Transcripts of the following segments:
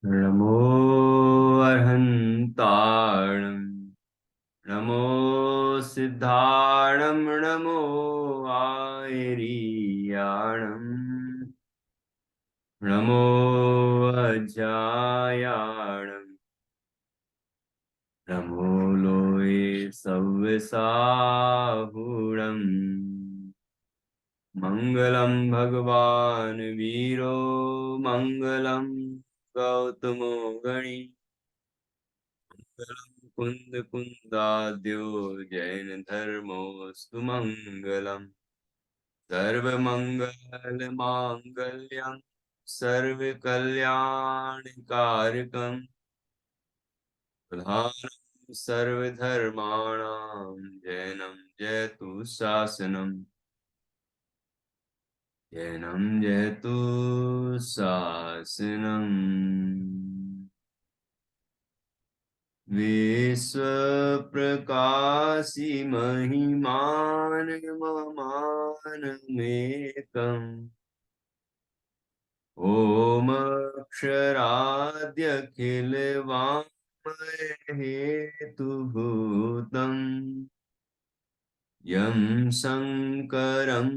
नमो अर्हन्ताणं नमो सिद्धाणं नमो आयरीयाणं नमो अजायाणं नमो लोये सव्यसाहुणम् मङ्गलं भगवान् वीरो मङ्गलं गौतमो गणी कुंद कुंदाद्यो जैन धर्मोऽस्तु मङ्गलम् सर्वमङ्गल माङ्गल्यं सर्वकल्याणकारकं प्रधानं सर्वधर्माणां जैनं जयतु शासनम् जैनं जयतु शासनम् विश्वप्रकाशि महिमानममानमेकम् ॐ अक्षराद्यखिलवाङ्मय हेतुभूतम् यं शङ्करं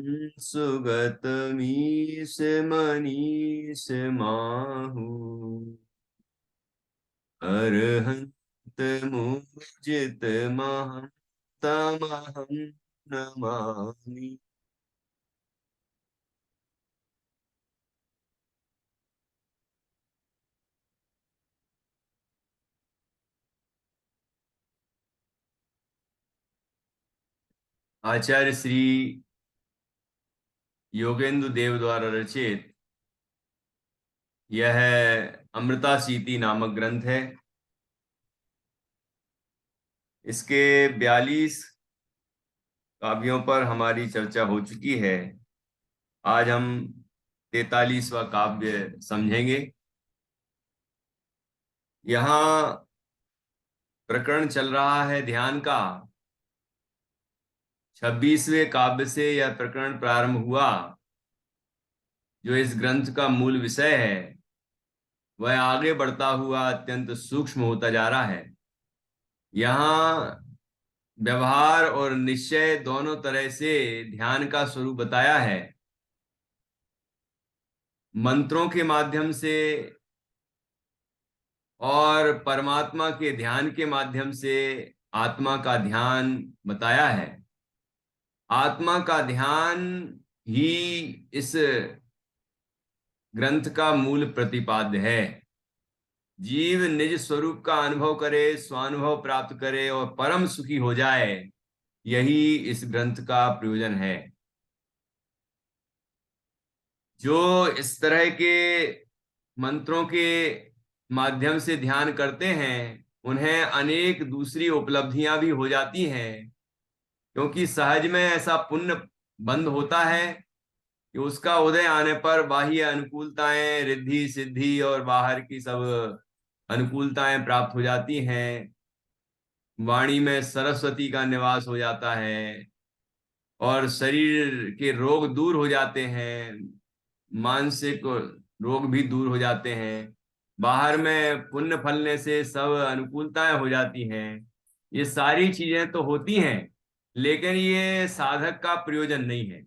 सुगतमीशमनीशमाहुः अर्हन्तमुर्जितमहं तमहं नमामि। आचार्य श्री योगेंद्र देव द्वारा रचित यह अमृता सीति नामक ग्रंथ है। इसके 42 काव्यों पर हमारी चर्चा हो चुकी है। आज हम 43वां काव्य समझेंगे। यहाँ प्रकरण चल रहा है ध्यान का। 26वें काव्य से यह प्रकरण प्रारंभ हुआ। जो इस ग्रंथ का मूल विषय है वह आगे बढ़ता हुआ अत्यंत सूक्ष्म होता जा रहा है। यहाँ व्यवहार और निश्चय दोनों तरह से ध्यान का स्वरूप बताया है। मंत्रों के माध्यम से और परमात्मा के ध्यान के माध्यम से आत्मा का ध्यान बताया है। आत्मा का ध्यान ही इस ग्रंथ का मूल प्रतिपाद्य है। जीव निज स्वरूप का अनुभव करे, स्वानुभव प्राप्त करे और परम सुखी हो जाए, यही इस ग्रंथ का प्रयोजन है। जो इस तरह के मंत्रों के माध्यम से ध्यान करते हैं उन्हें अनेक दूसरी उपलब्धियां भी हो जाती हैं, क्योंकि सहज में ऐसा पुण्य बंद होता है कि उसका उदय आने पर बाह्य अनुकूलताएं, रिद्धि सिद्धि और बाहर की सब अनुकूलताएं प्राप्त हो जाती हैं। वाणी में सरस्वती का निवास हो जाता है और शरीर के रोग दूर हो जाते हैं, मानसिक रोग भी दूर हो जाते हैं। बाहर में पुण्य फलने से सब अनुकूलताएं हो जाती हैं। ये सारी चीजें तो होती हैं, लेकिन ये साधक का प्रयोजन नहीं है।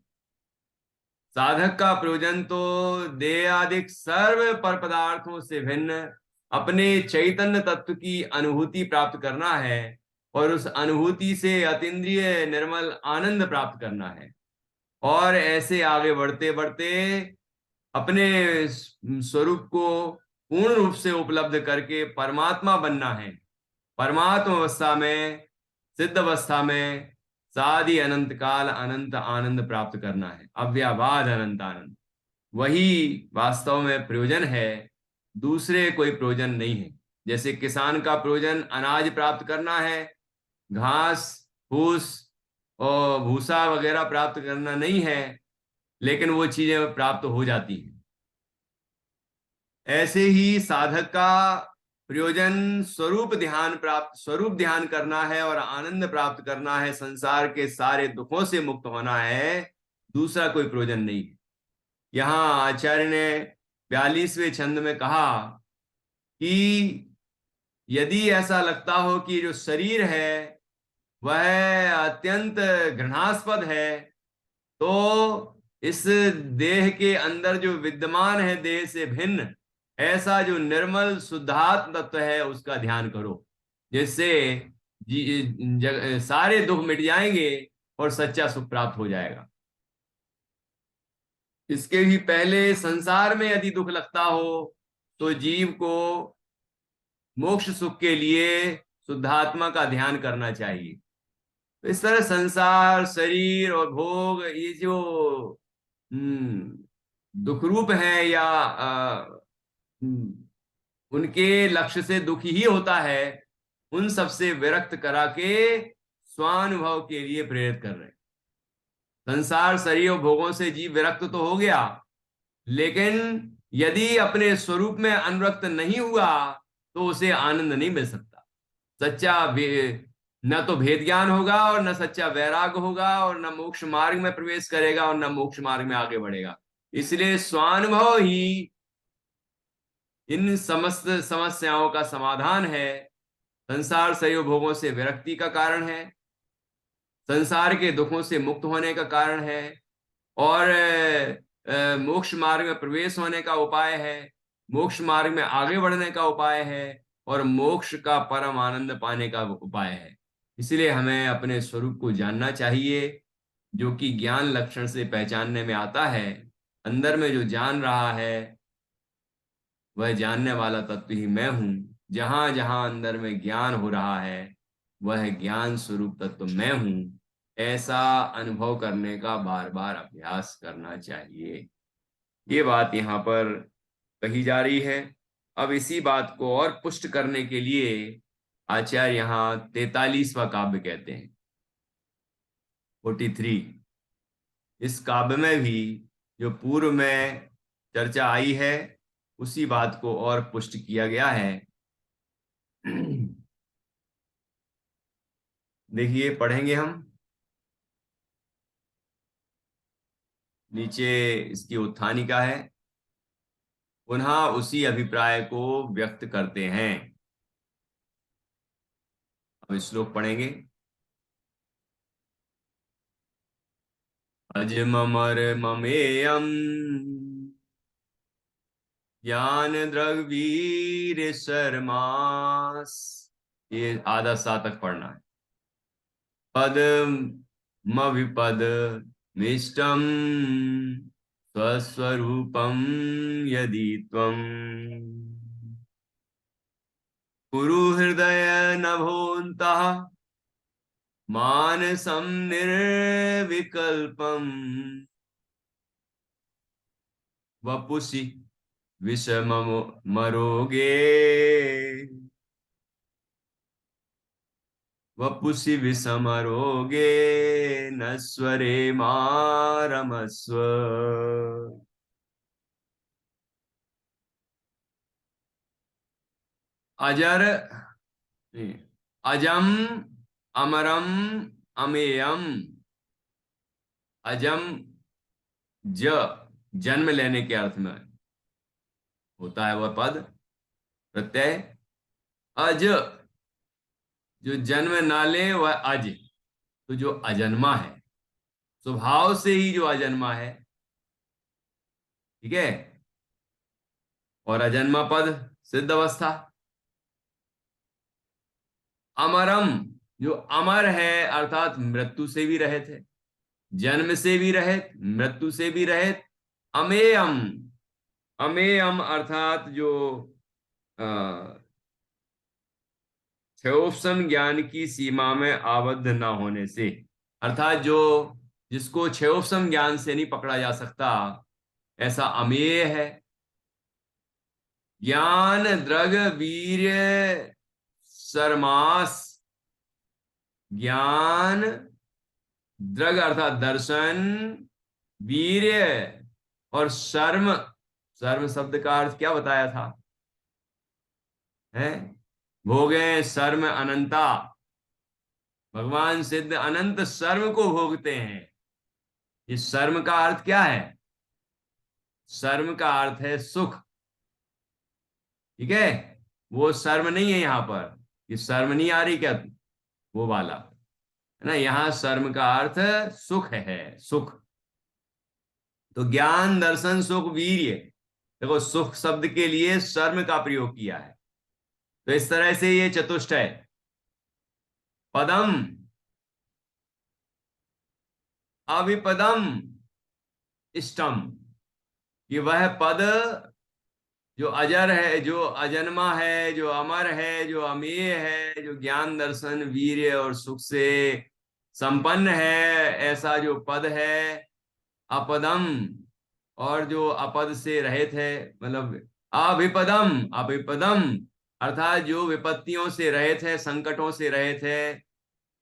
साधक का प्रयोजन तो देहादिक सर्व पर पदार्थों से भिन्न अपने चैतन्य तत्व की अनुभूति प्राप्त करना है और उस अनुभूति से अतीन्द्रिय निर्मल आनंद प्राप्त करना है। और ऐसे आगे बढ़ते बढ़ते अपने स्वरूप को पूर्ण रूप से उपलब्ध करके परमात्मा बनना है। परमात्मा अवस्था में, सिद्ध अवस्था में सादि अनंत काल अनंत आनंद प्राप्त करना है। अव्याबाध अनंत आनंद, वही वास्तव में प्रयोजन है। दूसरे कोई प्रयोजन नहीं है। जैसे किसान का प्रयोजन अनाज प्राप्त करना है, घास फूस और भूसा वगैरह प्राप्त करना नहीं है, लेकिन वो चीजें प्राप्त हो जाती हैं। ऐसे ही साधक का प्रयोजन स्वरूप ध्यान करना है और आनंद प्राप्त करना है, संसार के सारे दुखों से मुक्त होना है। दूसरा कोई प्रयोजन नहीं है। यहाँ आचार्य ने 42वें छंद में कहा कि यदि ऐसा लगता हो कि जो शरीर है वह अत्यंत घृणास्पद है, तो इस देह के अंदर जो विद्यमान है देह से भिन्न ऐसा जो निर्मल शुद्धात्म तत्व है उसका ध्यान करो, जिससे सारे दुख मिट जाएंगे और सच्चा सुख प्राप्त हो जाएगा। इसके भी पहले संसार में यदि दुख लगता हो तो जीव को मोक्ष सुख के लिए शुद्धात्मा का ध्यान करना चाहिए। तो इस तरह संसार, शरीर और भोग, ये जो दुख रूप है या उनके लक्ष्य से दुखी ही होता है, उन सबसे विरक्त करा के स्वानुभव के लिए प्रेरित कर रहे हैं। संसार, शरीर और भोगों से जीव विरक्त तो हो गया, लेकिन यदि अपने स्वरूप में अनुरक्त नहीं हुआ तो उसे आनंद नहीं मिल सकता। सच्चा न तो भेद ज्ञान होगा और न सच्चा वैराग्य होगा और न मोक्ष मार्ग में प्रवेश करेगा और न मोक्ष मार्ग में आगे बढ़ेगा। इसलिए स्वानुभव ही इन समस्त समस्याओं का समाधान है। संसार शरीर भोगों से विरक्ति का कारण है, संसार के दुखों से मुक्त होने का कारण है, और मोक्ष मार्ग में प्रवेश होने का उपाय है, मोक्ष मार्ग में आगे बढ़ने का उपाय है, और मोक्ष का परम आनंद पाने का उपाय है। इसलिए हमें अपने स्वरूप को जानना चाहिए, जो कि ज्ञान लक्षण से पहचानने में आता है। अंदर में जो जान रहा है वह जानने वाला तत्व ही मैं हूं। जहां जहां अंदर में ज्ञान हो रहा है वह ज्ञान स्वरूप तत्व मैं हूं। ऐसा अनुभव करने का बार बार अभ्यास करना चाहिए। ये बात यहाँ पर कही जा रही है। अब इसी बात को और पुष्ट करने के लिए आचार्य यहाँ 43वां काव्य कहते हैं, 43। इस काव्य में भी जो पूर्व में चर्चा आई है उसी बात को और पुष्ट किया गया है। देखिए, पढ़ेंगे हम। नीचे इसकी उत्थानिका है। पुनः उसी अभिप्राय को व्यक्त करते हैं। अब श्लोक पढ़ेंगे। अजममर ममेयम ज्ञान द्रवीर शर्मास। ये आधा सा तक पढ़ना है। पद मविपद मिष्टम स्वस्वरूपम यदि त्वं कुरु हृदय नभोन्तः मानसं निर्विकल्पम वपुषि विषमरोगे वपुषि विषमरोगे नस्वरे मारमस्व। अजर, अजम, अमरम, अमेयम। अजम ज जन्म लेने के अर्थ में होता है वह पद प्रत्यय। अज जो जन्म ना ले वह अज, तो जो अजन्मा है, स्वभाव से ही जो अजन्मा है, ठीक है। और अजन्मा पद सिद्ध अवस्था। अमरम जो अमर है अर्थात मृत्यु से भी रहित है, जन्म से भी रहित, मृत्यु से भी रहित। अमेयम, अमेयम अर्थात जो क्षयोपम ज्ञान की सीमा में आबद्ध न होने से, अर्थात जो जिसको क्षयोपम ज्ञान से नहीं पकड़ा जा सकता, ऐसा अमेय है। ज्ञान द्रग वीर्य सरमास। ज्ञान द्रग अर्थात दर्शन, वीर्य और शर्म। शर्म शब्द का अर्थ क्या बताया था, है भोगे शर्म अनंता। भगवान सिद्ध अनंत शर्म को भोगते हैं। इस शर्म का अर्थ क्या है, शर्म का अर्थ है सुख, ठीक है। वो सर्व नहीं है यहाँ पर। ये सर्व नहीं आ रही क्या, वो वाला है ना। यहाँ सर्व का अर्थ सुख है, सुख। तो ज्ञान दर्शन सुख वीर्य, देखो सुख शब्द के लिए सर्व का प्रयोग किया है। तो इस तरह से ये चतुष्टय पदम, अविपदम, इष्टम, ये वह पद जो अजर है, जो अजन्मा है, जो अमर है, जो अमेय है, जो ज्ञान दर्शन वीर्य और सुख से संपन्न है, ऐसा जो पद है। अपदम, और जो अपद से रहित है, मतलब अभिपदम, अभिपदम अर्थात जो विपत्तियों से रहित है, संकटों से रहित है।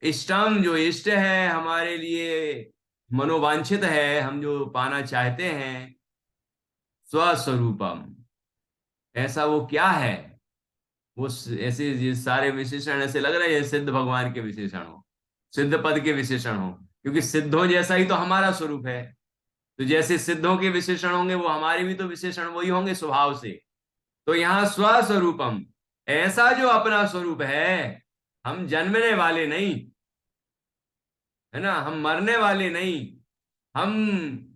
इष्टम, जो इष्ट है हमारे लिए, मनोवांछित है, हम जो पाना चाहते हैं। स्वस्वरूपम, ऐसा वो क्या है, वो ऐसे ये सारे विशेषण ऐसे लग रहे हैं सिद्ध भगवान के विशेषण हो, सिद्ध पद के विशेषण हो, क्योंकि सिद्धों जैसा ही तो हमारा स्वरूप है। तो जैसे सिद्धों के विशेषण होंगे, वो हमारे भी तो विशेषण वही होंगे स्वभाव से। तो यहाँ स्वस्वरूपम, ऐसा जो अपना स्वरूप है, हम जन्मने वाले नहीं, है ना, हम मरने वाले नहीं, हम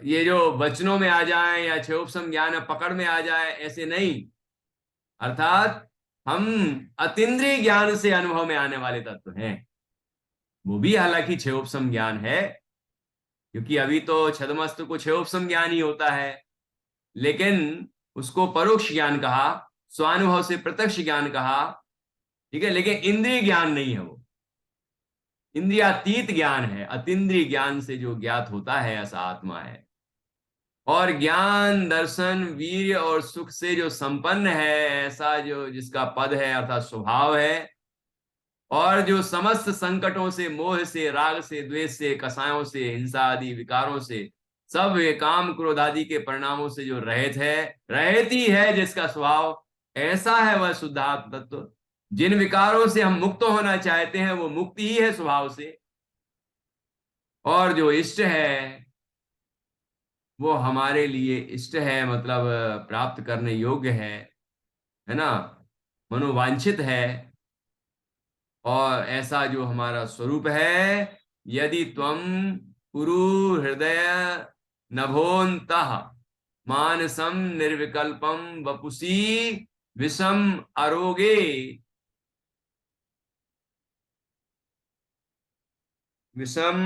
ये जो वचनों में आ जाए या क्षोभसम ज्ञान पकड़ में आ जाए, ऐसे नहीं। अर्थात हम अतीन्द्रिय ज्ञान से अनुभव में आने वाले तत्व हैं। वो भी हालांकि क्षोभसम ज्ञान है, क्योंकि अभी तो छदमस्तु को क्षोभसम ज्ञान ही होता है, लेकिन उसको परोक्ष ज्ञान कहा, स्वानुभव से प्रत्यक्ष ज्ञान कहा। ठीक है, लेकिन इंद्रिय ज्ञान नहीं है वो, इंद्रियातीत ज्ञान है। अतीन्द्रिय ज्ञान से जो ज्ञात होता है ऐसा आत्मा है। और ज्ञान दर्शन वीर्य और सुख से जो संपन्न है, ऐसा जो जिसका पद है अर्थात स्वभाव है। और जो समस्त संकटों से, मोह से, राग से, द्वेष से, कसायों से, हिंसा आदि विकारों से, सब वे काम क्रोध आदि के परिणामों से जो रहित है, रहित ही है जिसका स्वभाव, ऐसा है वह शुद्धात्म तत्व। जिन विकारों से हम मुक्त होना चाहते हैं वो मुक्ति ही है स्वभाव से। और जो इष्ट है वो हमारे लिए इष्ट है, मतलब प्राप्त करने योग्य है ना, मनोवांछित है। और ऐसा जो हमारा स्वरूप है, यदि त्वम कुरु हृदय नभोन्तः मानसम निर्विकल्पम वपुसी विषम अरोगे, विषम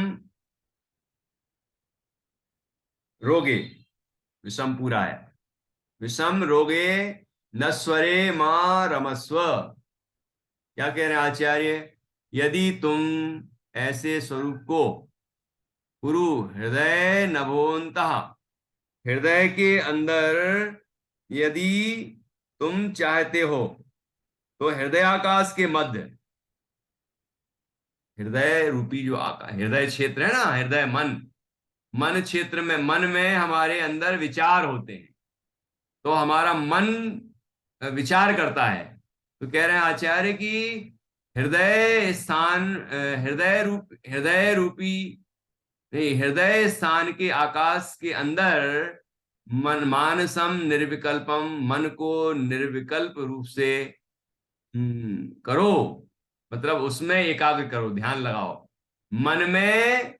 रोगे, विषम पूरा है, विषम रोगे नस्वरे मां रमस्व। क्या कह रहे हैं आचार्य, यदि तुम ऐसे स्वरूप को कुरु हृदय नभोन्तः, हृदय के अंदर यदि तुम चाहते हो, तो हृदयाकाश के मध्य, हृदय रूपी जो आकाश, हृदय क्षेत्र है ना, हृदय मन, मन क्षेत्र में, मन में हमारे अंदर विचार होते हैं। तो हमारा मन विचार करता है। तो कह रहे हैं आचार्य कि हृदय स्थान, हृदय रूपी नहीं, हृदय स्थान के आकाश के अंदर मन, मानसम निर्विकल्पम, मन को निर्विकल्प रूप से करो, मतलब उसमें एकाग्र करो, ध्यान लगाओ। मन में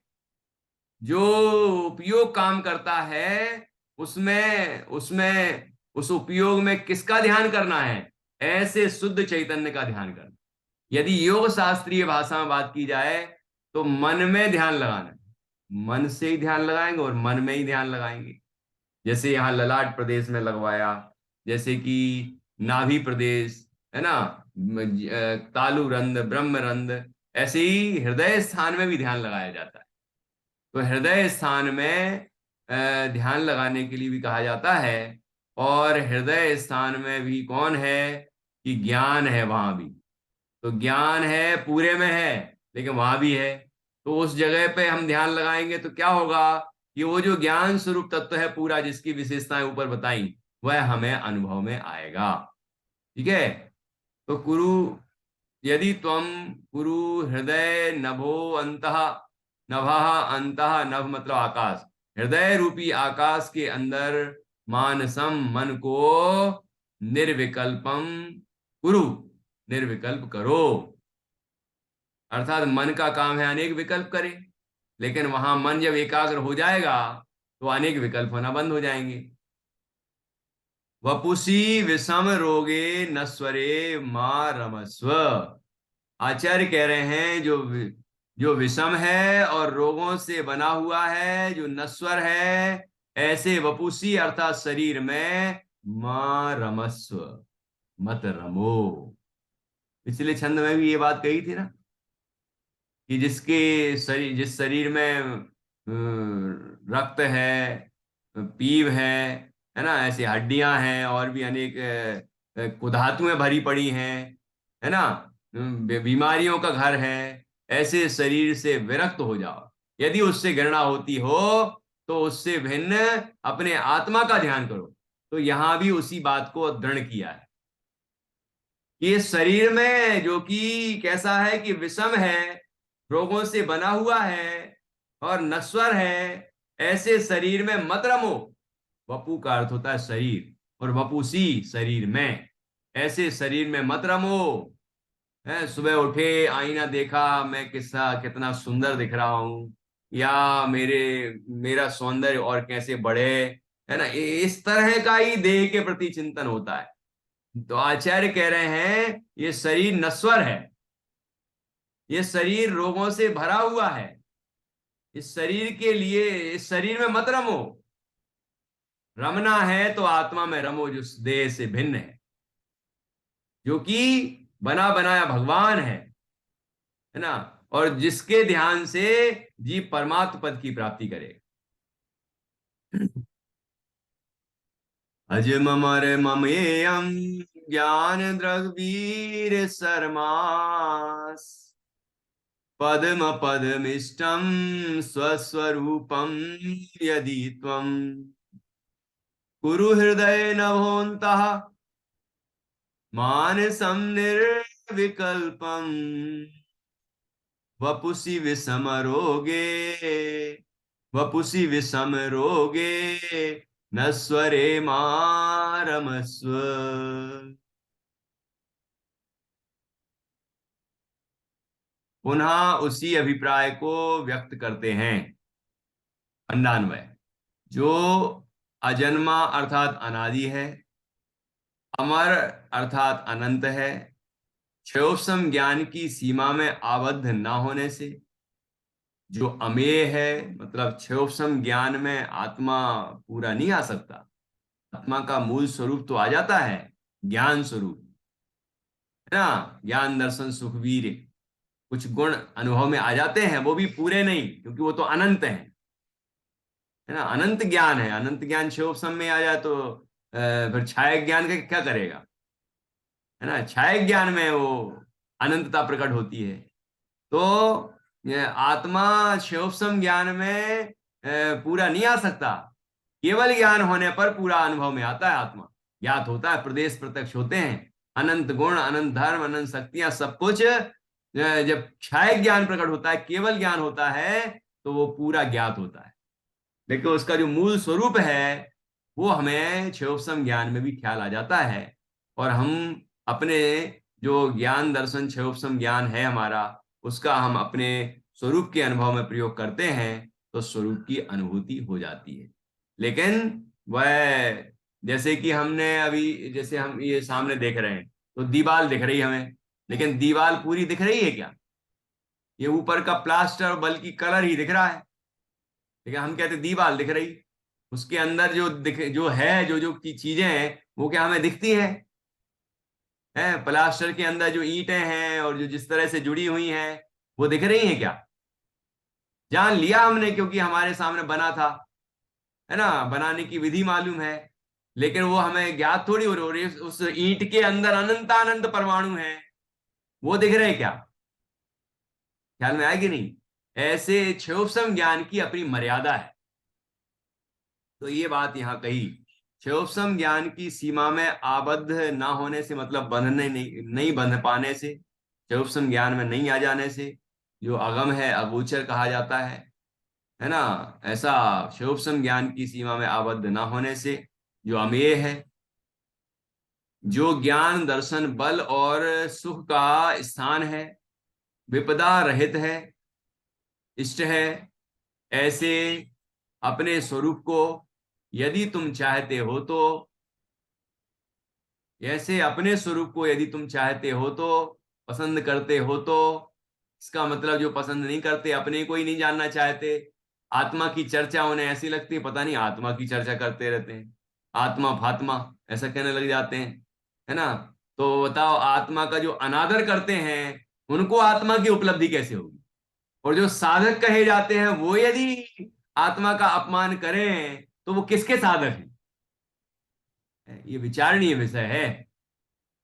जो उपयोग काम करता है, उसमें उसमें उस उपयोग में किसका ध्यान करना है, ऐसे शुद्ध चैतन्य का ध्यान करना। यदि योग शास्त्रीय भाषा में बात की जाए तो मन में ध्यान लगाना है, मन से ही ध्यान लगाएंगे और मन में ही ध्यान लगाएंगे। जैसे यहाँ ललाट प्रदेश में लगवाया, जैसे कि नाभि प्रदेश है ना, तालु रंध, ब्रह्म रंध, ऐसे ही हृदय स्थान में भी ध्यान लगाया जाता है। तो हृदय स्थान में ध्यान लगाने के लिए भी कहा जाता है। और हृदय स्थान में भी कौन है, कि ज्ञान है वहां भी। तो ज्ञान है, पूरे में है, लेकिन वहां भी है। तो उस जगह पे हम ध्यान लगाएंगे तो क्या होगा, कि वो जो ज्ञान स्वरूप तत्व है पूरा, जिसकी विशेषताएं ऊपर बताई, वह हमें अनुभव में आएगा। ठीक है। तो कुरु, यदि त्वम कुरु हृदय नभो अंतः, नभः अंतः, नभ मतलब आकाश, हृदय रूपी आकाश के अंदर मानसम, मन को, निर्विकल्पम कुरु, निर्विकल्प करो। अर्थात मन का काम है अनेक विकल्प करे, लेकिन वहां मन जब एकाग्र हो जाएगा तो अनेक विकल्प होना बंद हो जाएंगे। वपुसी विषम रोगे नस्वरे मां रमस्व। आचार्य कह रहे हैं जो विषम है और रोगों से बना हुआ है, जो नश्वर है, ऐसे वपुसी अर्थात शरीर में मां रमस्व, मत रमो। पिछले छंद में भी ये बात कही थी ना कि जिस शरीर में रक्त है, पीव है ना, ऐसी हड्डियां हैं और भी अनेक कुधातुएं भरी पड़ी हैं, है ना, बीमारियों का घर है, ऐसे शरीर से विरक्त हो जाओ। यदि उससे घृणा होती हो तो उससे भिन्न अपने आत्मा का ध्यान करो। तो यहां भी उसी बात को दृढ़ किया है कि इस शरीर में जो कि कैसा है कि विषम है, रोगों से बना हुआ है और नश्वर है, ऐसे शरीर में मत रमो। वपु का अर्थ होता है शरीर, और वपुसी शरीर में, ऐसे शरीर में मत रमो। है, सुबह उठे, आईना देखा, मैं कितना सुंदर दिख रहा हूं, या मेरा सौंदर्य और कैसे बढ़े, है ना, इस तरह का ही देह के प्रति चिंतन होता है। तो आचार्य कह रहे हैं ये शरीर नश्वर है, ये शरीर रोगों से भरा हुआ है, इस शरीर के लिए इस शरीर में मत रमो। रमना है तो आत्मा में रमो, जो देह से भिन्न है, जो कि बना बनाया भगवान है ना, और जिसके ध्यान से जीव परमात्म पद की प्राप्ति करे। अजम मर ममेयम ज्ञान द्रवीर सरमास, पद्म पद्मिष्टम स्वस्वरूपम यदि त्वं कुरु हृदय नभोन्तः मानसं निर्विकल्पम वपुषि विषम रोगे, वपुषि विषम रोगे नस्वरे मारमस्व। पुनः उसी अभिप्राय को व्यक्त करते हैं खंडान्वय। जो अजन्मा अर्थात अनादि है, अमर अर्थात अनंत है, क्षयोपम ज्ञान की सीमा में आबद्ध न होने से, जो अमेय है, मतलब क्षयोपम ज्ञान में आत्मा पूरा नहीं आ सकता। आत्मा का मूल स्वरूप तो आ जाता है, ज्ञान स्वरूप, है ना, ज्ञान दर्शन सुखवीर, कुछ गुण अनुभव में आ जाते हैं, वो भी पूरे नहीं, क्योंकि वो तो अनंत है ना, अनंत ज्ञान है। अनंत ज्ञान क्षयोपम में आ जाए तो फिर छाया ज्ञान का क्या करेगा, है ना, छाया ज्ञान में वो अनंतता प्रकट होती है। तो ये आत्मा शिवसम ज्ञान में पूरा नहीं आ सकता, केवल ज्ञान होने पर पूरा अनुभव में आता है, आत्मा ज्ञात होता है, प्रदेश प्रत्यक्ष होते हैं, अनंत गुण, अनंत धर्म, अनंत शक्तियां, सब कुछ जब क्षय ज्ञान प्रकट होता है, केवल ज्ञान होता है, तो वो पूरा ज्ञात होता है। लेकिन उसका जो मूल स्वरूप है वो हमें क्षयोपम ज्ञान में भी ख्याल आ जाता है, और हम अपने जो ज्ञान दर्शन क्षयोपम ज्ञान है हमारा, उसका हम अपने स्वरूप के अनुभव में प्रयोग करते हैं, तो स्वरूप की अनुभूति हो जाती है। लेकिन वह, जैसे कि हमने अभी, जैसे हम ये सामने देख रहे हैं तो दीवार दिख रही है हमें, लेकिन दीवार पूरी दिख रही है क्या? ये ऊपर का प्लास्टर बल्कि कलर ही दिख रहा है, लेकिन हम कहते दीवार दिख रही, उसके अंदर जो है, जो की चीजें हैं वो क्या हमें दिखती हैं? प्लास्टर के अंदर जो ईंटें हैं और जो जिस तरह से जुड़ी हुई हैं, वो दिख रही हैं क्या? जान लिया हमने, क्योंकि हमारे सामने बना था, है ना, बनाने की विधि मालूम है, लेकिन वो हमें ज्ञात थोड़ी हो रही है। उस ईंट के अंदर अनंत परमाणु हैं, वो दिख रहे क्या? ख्याल में आएगी नहीं? ऐसे क्षयोपम ज्ञान की अपनी मर्यादा है। तो ये बात यहां कही, क्षयोपम ज्ञान की सीमा में आबद्ध ना होने से, मतलब बंधने नहीं बंध पाने से, क्षयोपम ज्ञान में नहीं आ जाने से, जो अगम है, अगोचर कहा जाता है ना, ऐसा क्षयोपम ज्ञान की सीमा में आबद्ध ना होने से, जो अमेय है, जो ज्ञान दर्शन बल और सुख का स्थान है, विपदा रहित है, इष्ट है, ऐसे अपने स्वरूप को यदि तुम चाहते हो तो, ऐसे अपने स्वरूप को यदि तुम चाहते हो तो, पसंद करते हो तो, इसका मतलब जो पसंद नहीं करते, अपने को ही नहीं जानना चाहते, आत्मा की चर्चा उन्हें ऐसी लगती है, पता नहीं आत्मा की चर्चा करते रहते हैं, आत्मा फात्मा ऐसा कहने लग जाते हैं, है ना। तो बताओ, आत्मा का जो अनादर करते हैं उनको आत्मा की उपलब्धि कैसे होगी, और जो साधक कहे जाते हैं वो यदि आत्मा का अपमान करें तो वो किसके साधक हैं? ये विचारणीय विषय है।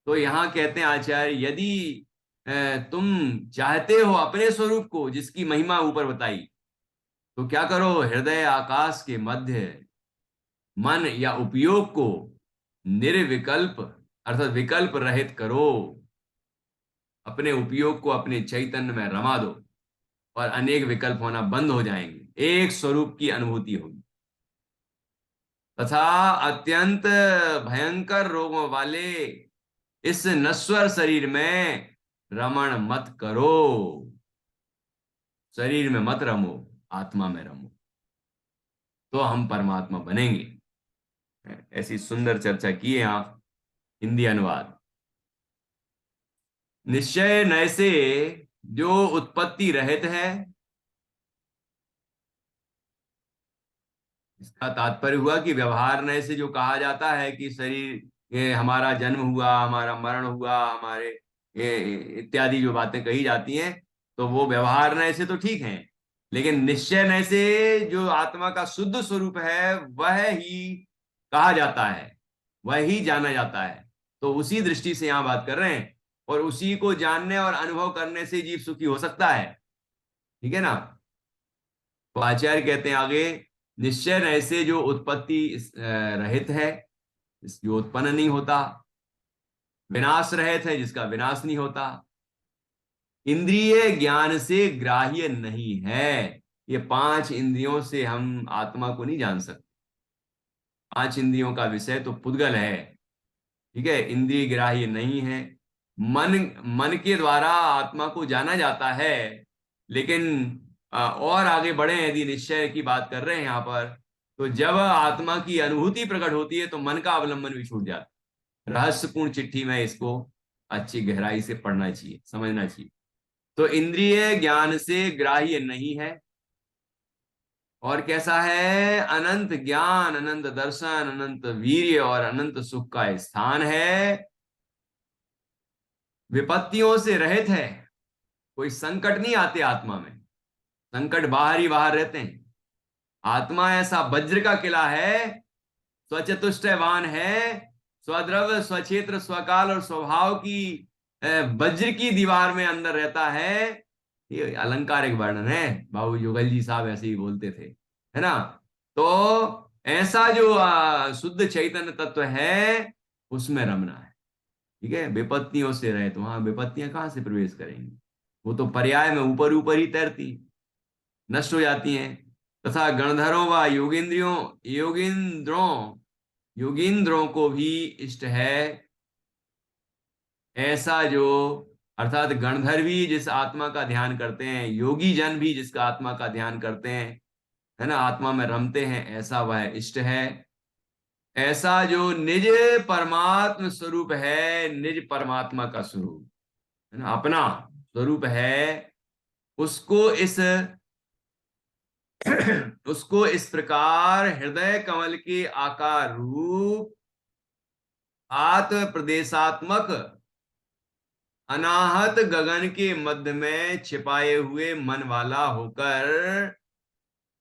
तो यहां कहते हैं आचार्य, यदि तुम चाहते हो अपने स्वरूप को जिसकी महिमा ऊपर बताई, तो क्या करो, हृदय आकाश के मध्य मन या उपयोग को निर्विकल्प अर्थात विकल्प रहित करो, अपने उपयोग को अपने चैतन्य में रमा दो, और अनेक विकल्प होना बंद हो जाएंगे, एक स्वरूप की अनुभूति होगी। तथा अत्यंत भयंकर रोगों वाले इस नश्वर शरीर में रमण मत करो, शरीर में मत रमो, आत्मा में रमो, तो हम परमात्मा बनेंगे। ऐसी सुंदर चर्चा की है आप। हिंदी अनुवाद। निश्चय नैसे जो उत्पत्ति रहित है, इसका तात्पर्य हुआ कि व्यवहार नय से जो कहा जाता है कि शरीर, ये हमारा जन्म हुआ, हमारा मरण हुआ, हमारे ये इत्यादि जो बातें कही जाती हैं, तो वो व्यवहार नय से तो ठीक है, लेकिन निश्चय नय से जो आत्मा का शुद्ध स्वरूप है वह ही कहा जाता है, वह ही जाना जाता है। तो उसी दृष्टि से यहां बात कर रहे हैं, और उसी को जानने और अनुभव करने से जीव सुखी हो सकता है। ठीक है ना। तो आचार्य कहते हैं आगे, निश्चय ऐसे जो उत्पत्ति रहित है, जो उत्पन्न नहीं होता, विनाश रहित है जिसका विनाश नहीं होता, इंद्रिय ज्ञान से ग्राह्य नहीं है। ये पांच इंद्रियों से हम आत्मा को नहीं जान सकते, पांच इंद्रियों का विषय तो पुद्गल है। ठीक है, इंद्रिय ग्राह्य नहीं है। मन मन के द्वारा आत्मा को जाना जाता है, लेकिन और आगे बढ़े यदि निश्चय की बात कर रहे हैं यहां पर, तो जब आत्मा की अनुभूति प्रकट होती है तो मन का अवलंबन भी छूट जाता है। रहस्यपूर्ण चिट्ठी में इसको अच्छी गहराई से पढ़ना चाहिए, समझना चाहिए। तो इंद्रिय ज्ञान से ग्राह्य नहीं है, और कैसा है, अनंत ज्ञान, अनंत दर्शन, अनंत वीर्य और अनंत सुख का स्थान है, विपत्तियों से रहित है, कोई संकट नहीं आते आत्मा में, संकट बाहर ही बाहर रहते हैं। आत्मा ऐसा वज्र का किला है, स्वचतुष्टयवान है, स्वद्रव्य स्वक्षेत्र स्वकाल और स्वभाव की वज्र की दीवार में अंदर रहता है। ये अलंकारिक वर्णन है, बाबू युगल जी साहब ऐसे ही बोलते थे, है ना। तो ऐसा जो शुद्ध चैतन्य तत्व है उसमें रमना है। ठीक है, विपत्तियों से रहे तो वहां विपत्तियां कहां से प्रवेश करेंगी, वो तो पर्याय में ऊपर ऊपर ही तैरती, नष्ट हो जाती हैं। तथा गणधरों व योगींद्रों को भी इष्ट है, ऐसा जो, अर्थात गणधर भी जिस आत्मा का ध्यान करते हैं, योगी जन भी जिसका आत्मा का ध्यान करते हैं, है ना, आत्मा में रमते हैं, ऐसा वह इष्ट है। ऐसा जो निज परमात्म स्वरूप है, निज परमात्मा का स्वरूप, है ना, अपना स्वरूप है, उसको इस उसको इस प्रकार हृदय कमल के आकार रूप आत्म प्रदेशात्मक अनाहत गगन के मध्य में छिपाए हुए मन वाला होकर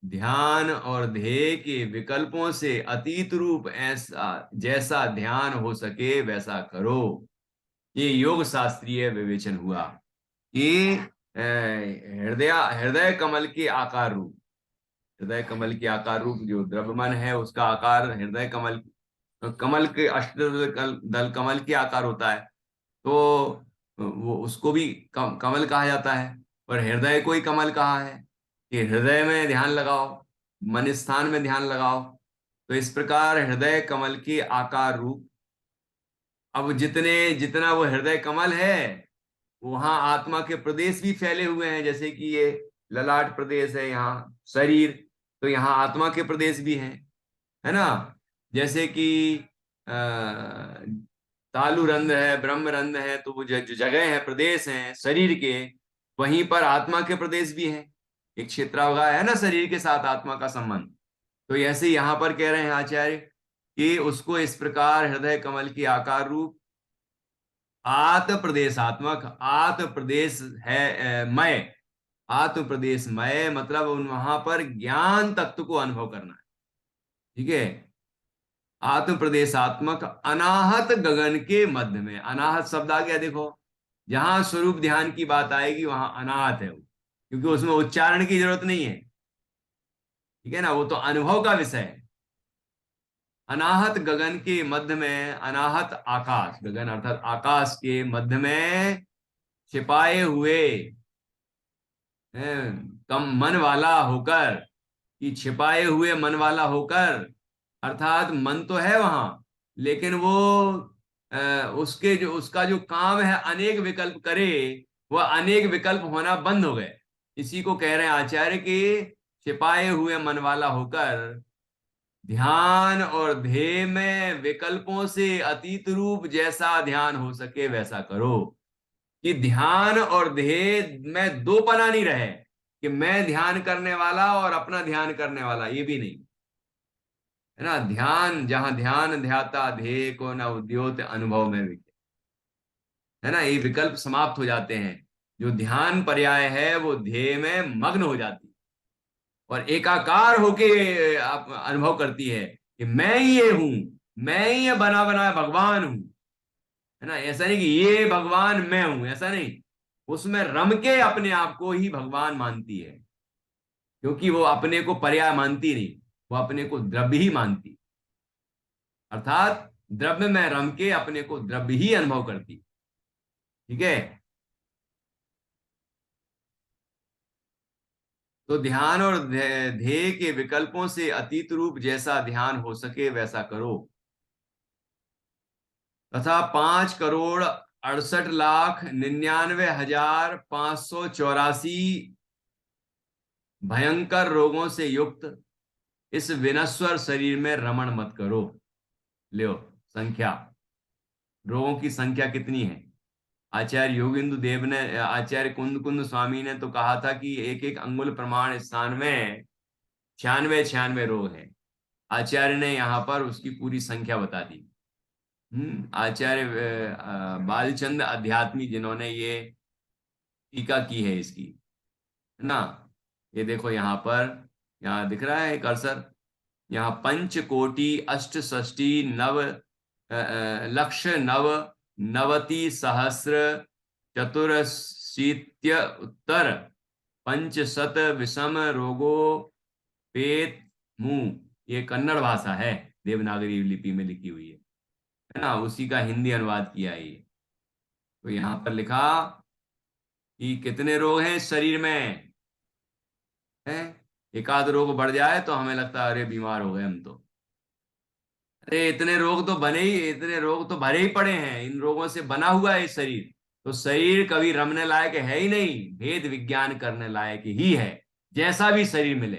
ध्यान और ध्येय के विकल्पों से अतीत रूप ऐसा जैसा ध्यान हो सके वैसा करो। ये योग शास्त्रीय विवेचन हुआ कि हृदय हृदय कमल के आकार रूप, हृदय कमल के आकार रूप जो द्रव्यमान है उसका आकार हृदय कमल, कमल के अष्टदल दल कमल के आकार होता है, तो वो उसको भी कमल कहा जाता है, और हृदय को ही कमल कहा है कि हृदय में ध्यान लगाओ, मन स्थान में ध्यान लगाओ। तो इस प्रकार हृदय कमल के आकार रूप, अब जितना वो हृदय कमल है, वहां आत्मा के प्रदेश भी फैले हुए हैं। जैसे कि ये ललाट प्रदेश है, यहाँ शरीर, तो यहाँ आत्मा के प्रदेश भी हैं, है ना। जैसे कि तालु रंध्र है, ब्रह्म रंध्र है, तो वो जो जगह है, प्रदेश हैं शरीर के, वहीं पर आत्मा के प्रदेश भी हैं। एक क्षेत्रावगाह है ना शरीर के साथ आत्मा का संबंध। तो ऐसे यहाँ पर कह रहे हैं आचार्य कि उसको इस प्रकार हृदय कमल की आकार रूप, आत प्रदेशात्मक, आत प्रदेश है मय, आत्म प्रदेश मय मतलब वहां पर ज्ञान तत्व को अनुभव करना है। ठीक है। आत्म प्रदेशात्मक अनाहत गगन के मध्य में, अनाहत शब्द आ गया देखो, जहां स्वरूप ध्यान की बात आएगी वहां अनाहत है वो, क्योंकि उसमें उच्चारण की जरूरत नहीं है। ठीक है ना, वो तो अनुभव का विषय है। अनाहत गगन के मध्य में, अनाहत आकाश, गगन अर्थात आकाश के मध्य में छिपाए हुए, कम मन वाला होकर, कि छिपाए हुए मन वाला होकर, अर्थात मन तो है वहां, लेकिन वो उसके जो उसका जो काम है अनेक विकल्प करे, वह अनेक विकल्प होना बंद हो गए। इसी को कह रहे हैं आचार्य कि छिपाए हुए मन वाला होकर ध्यान और ध्येय में विकल्पों से अतीत रूप जैसा ध्यान हो सके वैसा करो। कि ध्यान और ध्येय में दो पना नहीं रहे, कि मैं ध्यान करने वाला और अपना ध्यान करने वाला, ये भी नहीं, है ना। ध्यान, जहां ध्यान ध्याता ध्येय को न उद्योत अनुभव में विके, है ना, ये विकल्प समाप्त हो जाते हैं। जो ध्यान पर्याय है वो ध्येय में मग्न हो जाती है और एकाकार होके आप अनुभव करती है कि मैं ही ये हूं, मैं ही ये बना बनाया भगवान हूं, है ना। ऐसा नहीं कि ये भगवान मैं हूं, ऐसा नहीं। उसमें रम के अपने आप को ही भगवान मानती है, क्योंकि वो अपने को पर्याय मानती नहीं, वो अपने को द्रव्य ही मानती, अर्थात द्रव्य में रम के अपने को द्रव्य ही अनुभव करती। ठीक है। तो ध्यान और ध्येय के विकल्पों से अतीत रूप जैसा ध्यान हो सके वैसा करो, तथा 5,68,99,584 भयंकर रोगों से युक्त इस विनश्वर शरीर में रमण मत करो। लो संख्या, रोगों की संख्या कितनी है। आचार्य योगिंदु देव ने, आचार्य कुंद कुंद स्वामी ने तो कहा था कि एक एक अंगुल प्रमाण स्थान में 96 96 रोग है। आचार्य ने यहाँ पर उसकी पूरी संख्या बता दी। आचार्य बालचंद अध्यात्मी, जिन्होंने ये टीका की है इसकी, है ना। ये देखो यहाँ पर, यहाँ दिख रहा है कर्सर, यहाँ पंच कोटि अष्ट षष्टि नव लक्ष नव नवति सहस्र चतुरशीत्य उत्तर पंचशत विषम रोगो पेत मुंह, ये कन्नड़ भाषा है, देवनागरी लिपि में लिखी हुई है ना। उसी का हिंदी अनुवाद किया है ये। तो यहाँ पर लिखा कि कितने रोग हैं इस शरीर में, है। एक आध रोग बढ़ जाए तो हमें लगता है अरे बीमार हो गए हम तो। अरे इतने रोग तो बने ही, इतने रोग तो भरे ही पड़े हैं, इन रोगों से बना हुआ है शरीर। तो शरीर कभी रमने लायक है ही नहीं, भेद विज्ञान करने लायक ही है। जैसा भी शरीर मिले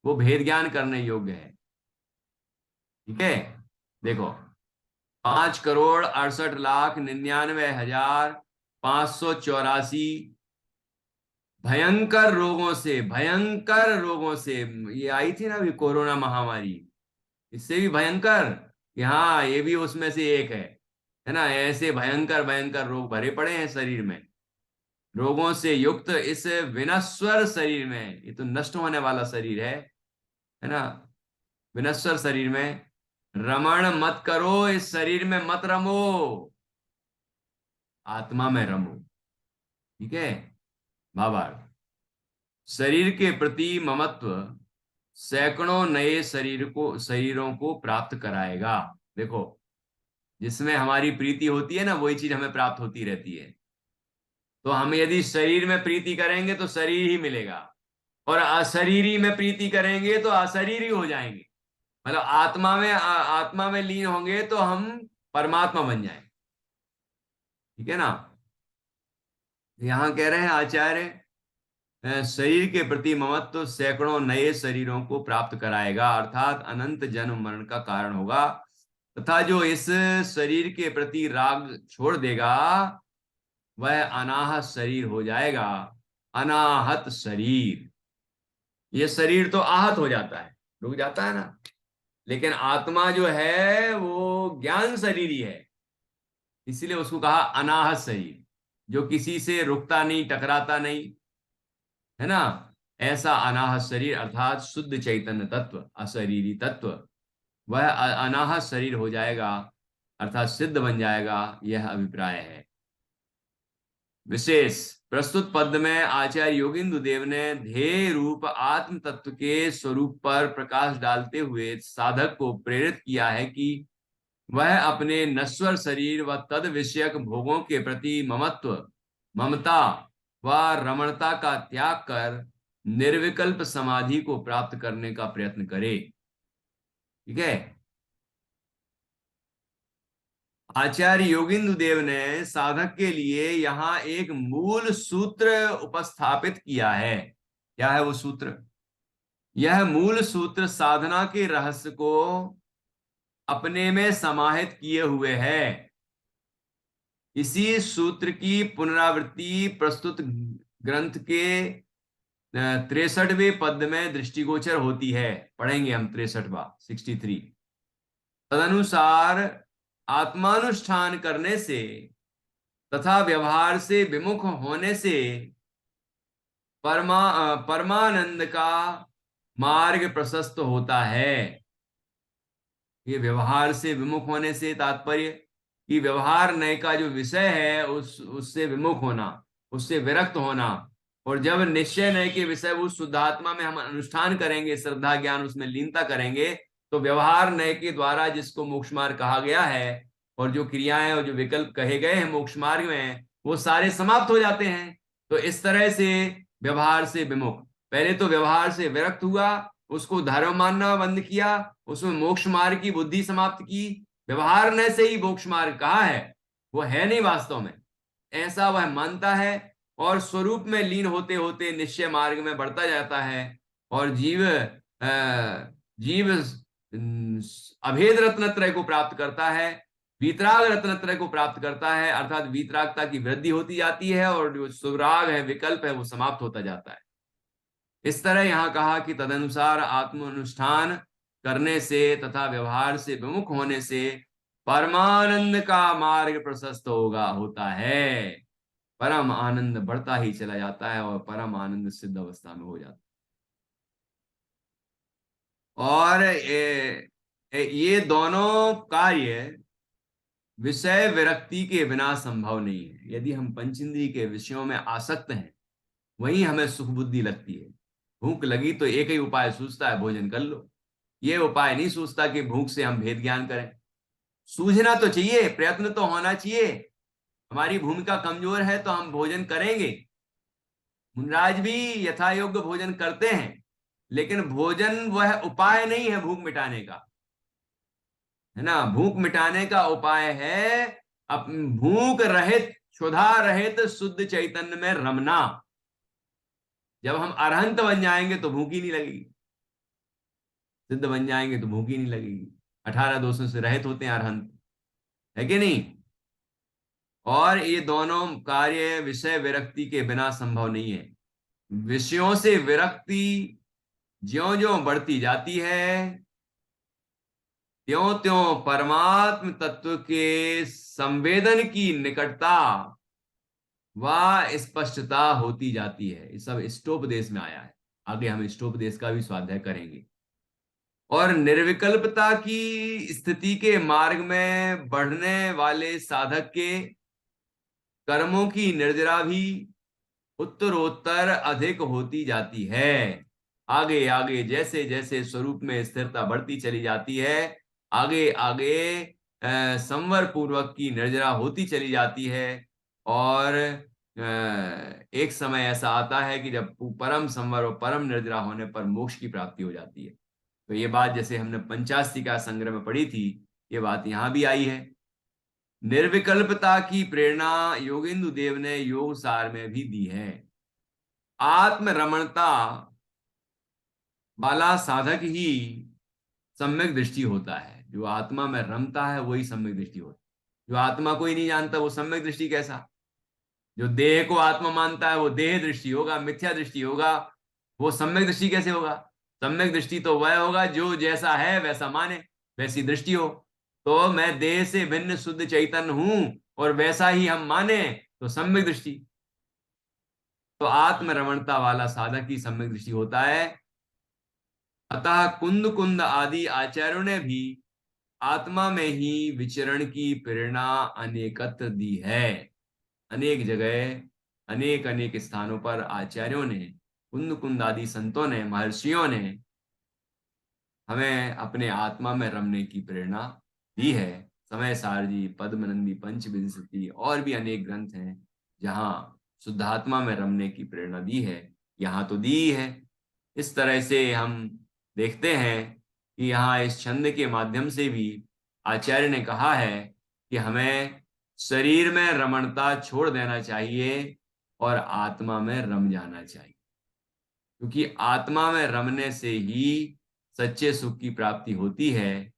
वो भेद ज्ञान करने योग्य है। ठीक है। देखो, 5,68,99,584 भयंकर रोगों से, भयंकर रोगों से, ये आई थी ना अभी कोरोना महामारी, इससे भी भयंकर, कि हाँ ये भी उसमें से एक है ना। ऐसे भयंकर भयंकर रोग भरे पड़े हैं शरीर में। रोगों से युक्त इस विनश्वर शरीर में, ये तो नष्ट होने वाला शरीर है ना। विनश्वर शरीर में रमण मत करो, इस शरीर में मत रमो, आत्मा में रमो। ठीक है। भावार्थ, शरीर के प्रति ममत्व सैकड़ों नए शरीरों को प्राप्त कराएगा। देखो, जिसमें हमारी प्रीति होती है ना, वही चीज हमें प्राप्त होती रहती है। तो हम यदि शरीर में प्रीति करेंगे तो शरीर ही मिलेगा, और अशरीरी में प्रीति करेंगे तो अशरीरी हो जाएंगे। मतलब आत्मा में लीन होंगे तो हम परमात्मा बन जाएं। ठीक है ना। यहां कह रहे हैं आचार्य, शरीर के प्रति ममत्व सैकड़ों नए शरीरों को प्राप्त कराएगा, अर्थात अनंत जन्म मरण का कारण होगा। तथा जो इस शरीर के प्रति राग छोड़ देगा वह अनाहत शरीर हो जाएगा। अनाहत शरीर, ये शरीर तो आहत हो जाता है, रुक जाता है ना, लेकिन आत्मा जो है वो ज्ञान शरीर ही है, इसीलिए उसको कहा अनाहत शरीर, जो किसी से रुकता नहीं, टकराता नहीं, है ना। ऐसा अनाहत शरीर अर्थात शुद्ध चैतन्य तत्व, अशरीरी तत्व, वह अनाहत शरीर हो जाएगा, अर्थात सिद्ध बन जाएगा, यह अभिप्राय है। विशेष, प्रस्तुत पद में आचार्य योगिंदु देव ने ध्येय रूप आत्म तत्व के स्वरूप पर प्रकाश डालते हुए साधक को प्रेरित किया है कि वह अपने नश्वर शरीर व तद विषयक भोगों के प्रति ममता व रमणता का त्याग कर निर्विकल्प समाधि को प्राप्त करने का प्रयत्न करे। ठीक है। आचार्य योगिंदु देव ने साधक के लिए यहां एक मूल सूत्र उपस्थापित किया है। क्या है वो सूत्र? यह मूल सूत्र साधना के रहस्य को अपने में समाहित किए हुए है। इसी सूत्र की पुनरावृत्ति प्रस्तुत ग्रंथ के 63वें पद में दृष्टिगोचर होती है। पढ़ेंगे हम 63वां, 63। तदनुसार आत्मानुष्ठान करने से तथा व्यवहार से विमुख होने से परमानंद का मार्ग प्रशस्त होता है। ये व्यवहार से विमुख होने से तात्पर्य कि व्यवहार नय का जो विषय है उससे विमुख होना, उससे विरक्त होना। और जब निश्चय नय के विषय उस शुद्धात्मा में हम अनुष्ठान करेंगे, श्रद्धा ज्ञान उसमें लीनता करेंगे, तो व्यवहार नय के द्वारा जिसको मोक्ष मार्ग कहा गया है और जो क्रियाएं और जो विकल्प कहे गए हैं मोक्ष मार्ग में, वो सारे समाप्त हो जाते हैं। तो इस तरह से व्यवहार से विमुख, पहले तो व्यवहार से विरक्त हुआ, उसको धर्म मानना बंद किया, उसमें मोक्ष मार्ग की बुद्धि समाप्त की। व्यवहार ने से ही मोक्ष मार्ग कहा है, वो है नहीं वास्तव में, ऐसा वह मानता है और स्वरूप में लीन होते होते निश्चय मार्ग में बढ़ता जाता है। और जीव अभेद रत्नत्रय को प्राप्त करता है, वीतराग रत्नत्रय को प्राप्त करता है, अर्थात वीतरागता की वृद्धि होती जाती है और जो सुराग है, विकल्प है, वो समाप्त होता जाता है। इस तरह यहां कहा कि तदनुसार आत्मानुष्ठान करने से तथा व्यवहार से विमुख होने से परमानंद का मार्ग प्रशस्त होता है। परम आनंद बढ़ता ही चला जाता है और परम आनंद सिद्ध अवस्था में हो जाता है। और ये दोनों कार्य विषय विरक्ति के बिना संभव नहीं है। यदि हम पंचेंद्रिय के विषयों में आसक्त हैं, वहीं हमें सुख बुद्धि लगती है। भूख लगी तो एक ही उपाय सूझता है, भोजन कर लो। ये उपाय नहीं सूझता कि भूख से हम भेद ज्ञान करें। सूझना तो चाहिए, प्रयत्न तो होना चाहिए। हमारी भूमिका कमजोर है तो हम भोजन करेंगे। मुनराज भी यथा योग्य भोजन करते हैं, लेकिन भोजन वह उपाय नहीं है भूख मिटाने का, है ना। भूख मिटाने का उपाय है भूख रहित, क्षुधा रहित शुद्ध चैतन्य में रमना। जब हम अरहंत बन जाएंगे तो भूख ही नहीं लगेगी, सिद्ध बन जाएंगे तो भूख ही नहीं लगेगी। 18 दोषों से रहित होते हैं अरहंत, है कि नहीं। और ये दोनों कार्य विषय विरक्ति के बिना संभव नहीं है। विषयों से विरक्ति ज्यों ज्यों बढ़ती जाती है, त्यों त्यों परमात्म तत्व के संवेदन की निकटता व स्पष्टता होती जाती है। ये सब इष्टोपदेश में आया है। आगे हम इष्टोपदेश का भी स्वाध्याय करेंगे। और निर्विकल्पता की स्थिति के मार्ग में बढ़ने वाले साधक के कर्मों की निर्जरा भी उत्तरोत्तर अधिक होती जाती है। आगे आगे जैसे जैसे स्वरूप में स्थिरता बढ़ती चली जाती है, आगे आगे संवर पूर्वक की निर्जरा होती चली जाती है। और एक समय ऐसा आता है कि जब परम संवर और परम निर्जरा होने पर मोक्ष की प्राप्ति हो जाती है। तो ये बात जैसे हमने पंचास्तिका संग्रह में पढ़ी थी, ये बात यहां भी आई है। निर्विकल्पता की प्रेरणा योगेंदु देव ने योग सार में भी दी है। आत्म रमणता वाला साधक ही सम्यक दृष्टि होता है। जो आत्मा में रमता है वही सम्यक दृष्टि होता है। जो आत्मा को ही नहीं जानता वो सम्यक दृष्टि कैसा। जो देह को आत्मा मानता है वो देह दृष्टि होगा, मिथ्या दृष्टि होगा। वो सम्यक दृष्टि कैसे होगा। सम्यक दृष्टि तो वह होगा जो जैसा है वैसा माने, वैसी दृष्टि हो। तो मैं देह से भिन्न शुद्ध चैतन्य हूं और वैसा ही हम माने तो सम्यक दृष्टि। तो आत्म रमणता वाला साधक ही सम्यक दृष्टि होता है। अतः कुंद कुंद आदि आचार्यों ने भी आत्मा में ही विचरण की प्रेरणा अनेकत्र दी है। अनेक जगह अनेक अनेक स्थानों पर आचार्यों ने, कुंद कुंद आदि संतों ने, महर्षियों ने हमें अपने आत्मा में रमने की प्रेरणा दी है। समय सारजी, पद्मनंदी, पंचविंशति और भी अनेक ग्रंथ हैं जहां शुद्धात्मा में रमने की प्रेरणा दी है। यहाँ तो दी है। इस तरह से हम देखते हैं कि यहाँ इस छंद के माध्यम से भी आचार्य ने कहा है कि हमें शरीर में रमणता छोड़ देना चाहिए और आत्मा में रम जाना चाहिए। क्योंकि आत्मा में रमने से ही सच्चे सुख की प्राप्ति होती है।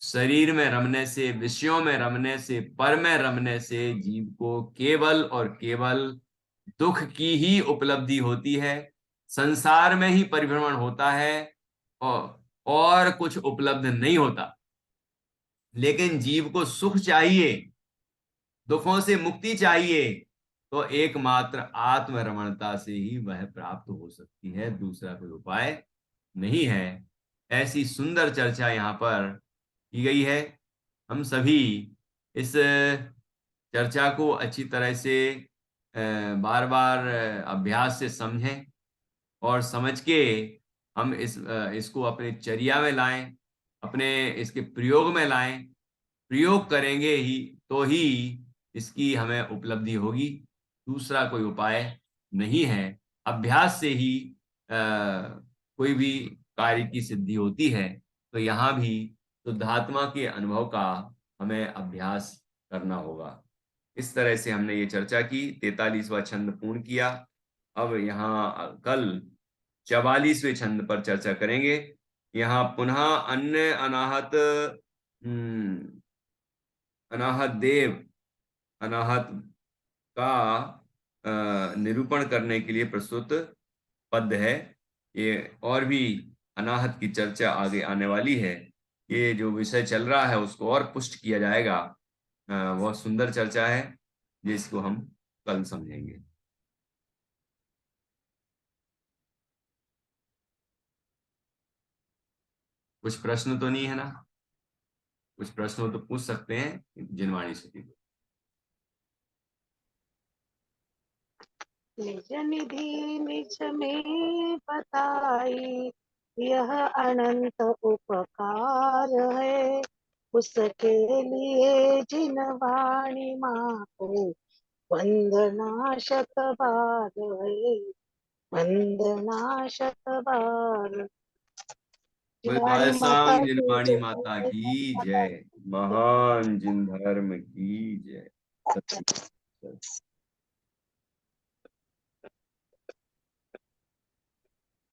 शरीर में रमने से, विषयों में रमने से, पर में रमने से जीव को केवल और केवल दुख की ही उपलब्धि होती है। संसार में ही परिभ्रमण होता है और कुछ उपलब्ध नहीं होता। लेकिन जीव को सुख चाहिए, दुखों से मुक्ति चाहिए, तो एकमात्र आत्मरमणता से ही वह प्राप्त हो सकती है। दूसरा कोई उपाय नहीं है। ऐसी सुंदर चर्चा यहाँ पर की गई है। हम सभी इस चर्चा को अच्छी तरह से बार बार अभ्यास से समझें और समझ के हम इसको अपने चर्या में लाएं, अपने इसके प्रयोग में लाएं। प्रयोग करेंगे ही तो ही इसकी हमें उपलब्धि होगी। दूसरा कोई उपाय नहीं है। अभ्यास से ही कोई भी कार्य की सिद्धि होती है। तो यहाँ भी शुद्धात्मा के अनुभव का हमें अभ्यास करना होगा। इस तरह से हमने ये चर्चा की, 43वां छंद पूर्ण किया। अब यहाँ कल 44वें छंद पर चर्चा करेंगे। यहाँ पुनः अन्य अनाहत अनाहत देव, अनाहत का निरूपण करने के लिए प्रस्तुत पद है। ये और भी अनाहत की चर्चा आगे आने वाली है। ये जो विषय चल रहा है उसको और पुष्ट किया जाएगा। बहुत सुंदर चर्चा है जिसको हम कल समझेंगे। कुछ प्रश्न तो नहीं है ना। कुछ प्रश्न हो तो पूछ सकते हैं जिनवाणी सुधी को। निज निधि निज में बताई, यह अनंत उपकार है। उसके लिए जिन वाणी माँ को वंदना शत बार है, वंदना शत बार। बोल जिनवाणी भाई माता सांग की जिनवाणी माता जय। की जय। महान जिन धर्म की जय। सत्य।